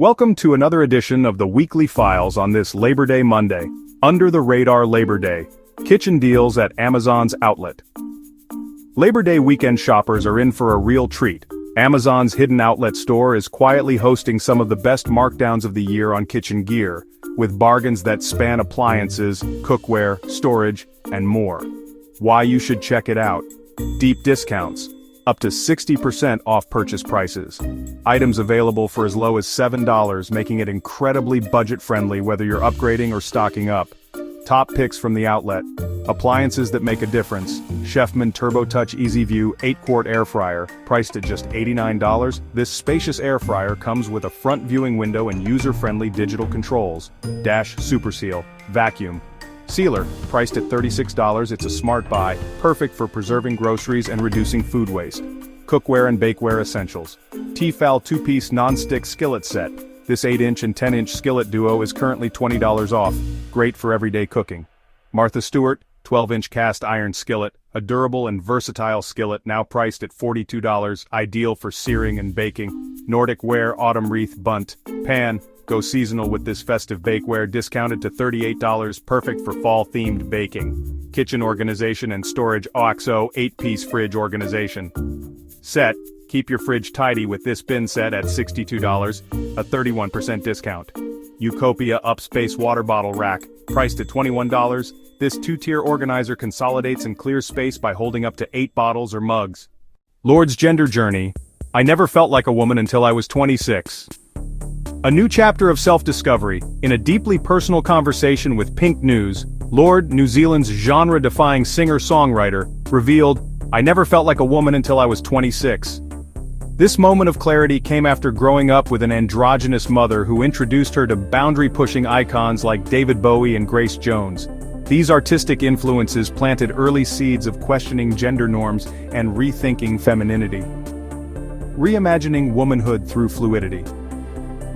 Welcome to another edition of the Weekly Files on this Labor Day Monday. Under the radar Labor Day. Kitchen deals at Amazon's outlet. Labor Day weekend shoppers are in for a real treat. Amazon's hidden outlet store is quietly hosting some of the best markdowns of the year on kitchen gear, with bargains that span appliances, cookware, storage, and more. Why you should check it out. Deep discounts. Up to 60% off purchase prices. Items available for as low as $7, making it incredibly budget-friendly whether you're upgrading or stocking up. Top picks from the outlet. Appliances that make a difference. Chefman TurboTouch EasyView 8-quart air fryer, priced at just $89. This spacious air fryer comes with a front viewing window and user-friendly digital controls. Dash Super Seal, vacuum. Sealer, priced at $36, it's a smart buy, perfect for preserving groceries and reducing food waste. Cookware and bakeware essentials. Tefal 2-piece non-stick skillet set. This 8-inch and 10-inch skillet duo is currently $20 off, great for everyday cooking. Martha Stewart, 12-inch cast iron skillet, a durable and versatile skillet now priced at $42, ideal for searing and baking. Nordic Ware autumn wreath bunt, pan, go seasonal with this festive bakeware discounted to $38, perfect for fall-themed baking. Kitchen organization and storage OXO 8-piece fridge organization. Set, keep your fridge tidy with this bin set at $62, a 31% discount. Eucopia Upspace water bottle rack, priced at $21, this 2-tier organizer consolidates and clears space by holding up to 8 bottles or mugs. Lorde's gender journey. I never felt like a woman until I was 26. A new chapter of self-discovery. In a deeply personal conversation with Pink News, Lorde, New Zealand's genre-defying singer-songwriter, revealed, "I never felt like a woman until I was 26. This moment of clarity came after growing up with an androgynous mother who introduced her to boundary-pushing icons like David Bowie and Grace Jones. These artistic influences planted early seeds of questioning gender norms and rethinking femininity. Reimagining womanhood through fluidity.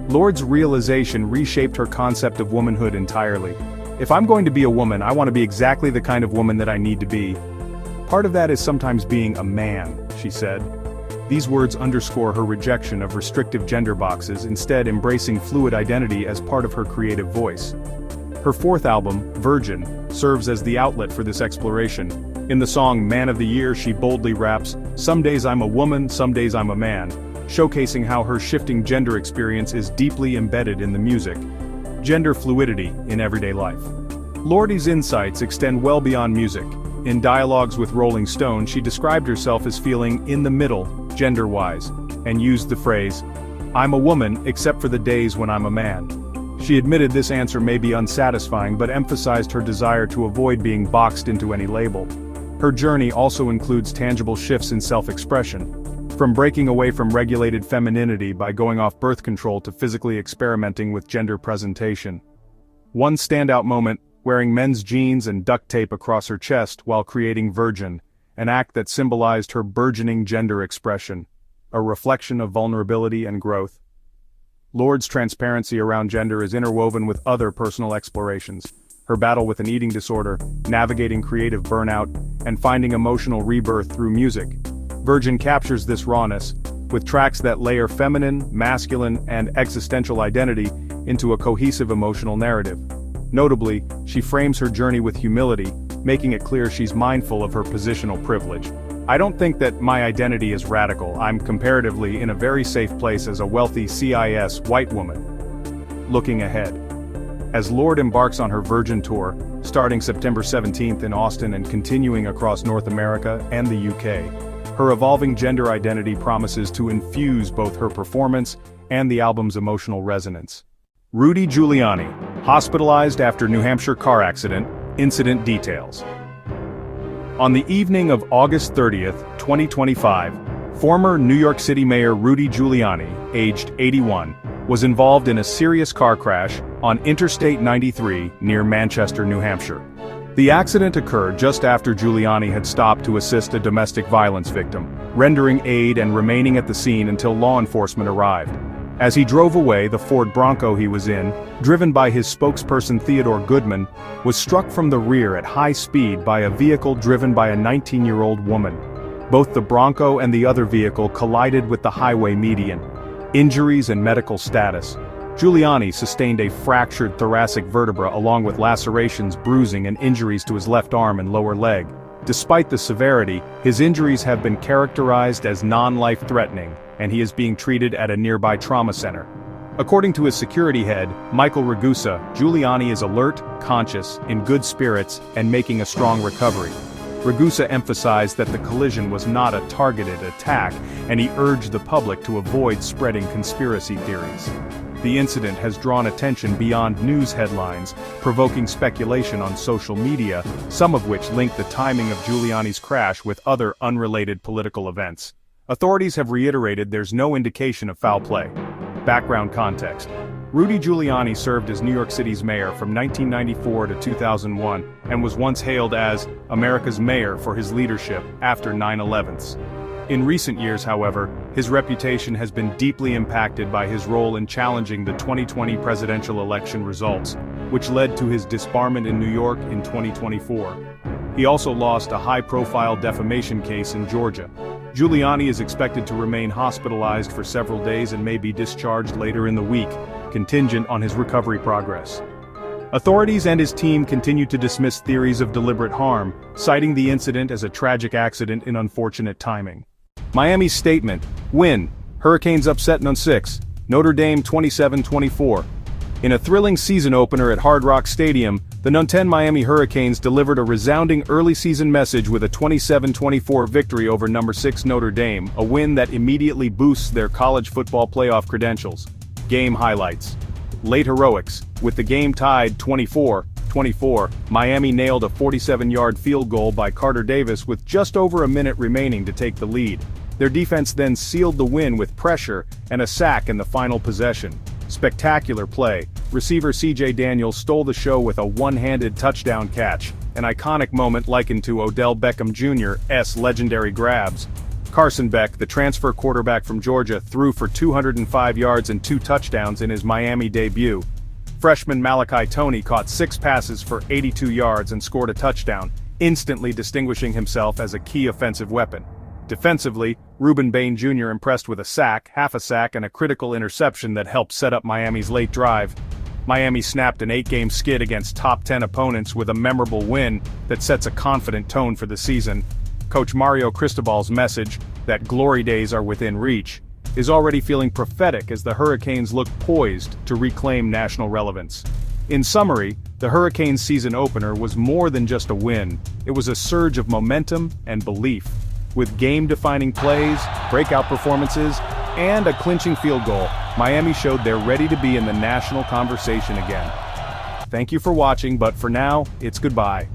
Lorde's realization reshaped her concept of womanhood entirely. If I'm going to be a woman, I want to be exactly the kind of woman that I need to be. Part of that is sometimes being a man," she said. These words underscore her rejection of restrictive gender boxes, instead embracing fluid identity as part of her creative voice. Her fourth album, Virgin, serves as the outlet for this exploration. In the song Man of the Year, she boldly raps, "Some days I'm a woman, some days I'm a man," showcasing how her shifting gender experience is deeply embedded in the music. Gender fluidity in everyday life. Lorde's insights extend well beyond music. In dialogues with Rolling Stone, she described herself as feeling in the middle, gender-wise, and used the phrase, "I'm a woman except for the days when I'm a man." She admitted this answer may be unsatisfying but emphasized her desire to avoid being boxed into any label. Her journey also includes tangible shifts in self-expression. From breaking away from regulated femininity by going off birth control to physically experimenting with gender presentation. One standout moment, wearing men's jeans and duct tape across her chest while creating Virgin, an act that symbolized her burgeoning gender expression, a reflection of vulnerability and growth. Lorde's transparency around gender is interwoven with other personal explorations. Her battle with an eating disorder, navigating creative burnout, and finding emotional rebirth through music. Virgin captures this rawness, with tracks that layer feminine, masculine, and existential identity into a cohesive emotional narrative. Notably, she frames her journey with humility, making it clear she's mindful of her positional privilege. "I don't think that my identity is radical. I'm comparatively in a very safe place as a wealthy CIS white woman." Looking ahead. As Lorde embarks on her Virgin tour, starting September 17th in Austin and continuing across North America and the UK, her evolving gender identity promises to infuse both her performance and the album's emotional resonance. Rudy Giuliani, hospitalized after New Hampshire car accident, incident details. On the evening of August 30th, 2025, former New York City Mayor Rudy Giuliani, aged 81, was involved in a serious car crash on Interstate 93 near Manchester, New Hampshire. The accident occurred just after Giuliani had stopped to assist a domestic violence victim, rendering aid and remaining at the scene until law enforcement arrived. As he drove away, the Ford Bronco he was in, driven by his spokesperson Theodore Goodman, was struck from the rear at high speed by a vehicle driven by a 19-year-old woman. Both the Bronco and the other vehicle collided with the highway median. Injuries and medical status. Giuliani sustained a fractured thoracic vertebra along with lacerations, bruising and injuries to his left arm and lower leg. Despite the severity, his injuries have been characterized as non-life-threatening, and he is being treated at a nearby trauma center. According to his security head, Michael Ragusa, Giuliani is alert, conscious, in good spirits, and making a strong recovery. Ragusa emphasized that the collision was not a targeted attack, and he urged the public to avoid spreading conspiracy theories. The incident has drawn attention beyond news headlines, provoking speculation on social media, some of which link the timing of Giuliani's crash with other unrelated political events. Authorities have reiterated there's no indication of foul play. Background context. Rudy Giuliani served as New York City's mayor from 1994 to 2001 and was once hailed as America's mayor for his leadership after 9/11s. In recent years, however, his reputation has been deeply impacted by his role in challenging the 2020 presidential election results, which led to his disbarment in New York in 2024. He also lost a high-profile defamation case in Georgia. Giuliani is expected to remain hospitalized for several days and may be discharged later in the week, contingent on his recovery progress. Authorities and his team continue to dismiss theories of deliberate harm, citing the incident as a tragic accident in unfortunate timing. Miami's statement: win, Hurricanes upset on 6, Notre Dame 27-24. In a thrilling season opener at Hard Rock Stadium, the No. 10 Miami Hurricanes delivered a resounding early season message with a 27-24 victory over No. 6 Notre Dame, a win that immediately boosts their college football playoff credentials. Game highlights. Late heroics. With the game tied 24-24, Miami nailed a 47-yard field goal by Carter Davis with just over a minute remaining to take the lead. Their defense then sealed the win with pressure and a sack in the final possession. Spectacular play. Receiver C.J. Daniels stole the show with a one-handed touchdown catch, an iconic moment likened to Odell Beckham Jr.'s legendary grabs. Carson Beck, the transfer quarterback from Georgia, threw for 205 yards and 2 touchdowns in his Miami debut. Freshman Malachi Toney caught 6 passes for 82 yards and scored a touchdown, instantly distinguishing himself as a key offensive weapon. Defensively, Reuben Bain Jr. impressed with a sack, half a sack, and a critical interception that helped set up Miami's late drive. Miami snapped an 8-game skid against top 10 opponents with a memorable win that sets a confident tone for the season. Coach Mario Cristobal's message, that glory days are within reach, is already feeling prophetic as the Hurricanes look poised to reclaim national relevance. In summary, the Hurricanes' season opener was more than just a win. It was a surge of momentum and belief. With game-defining plays, breakout performances, and a clinching field goal, Miami showed they're ready to be in the national conversation again. Thank you for watching, but for now, it's goodbye.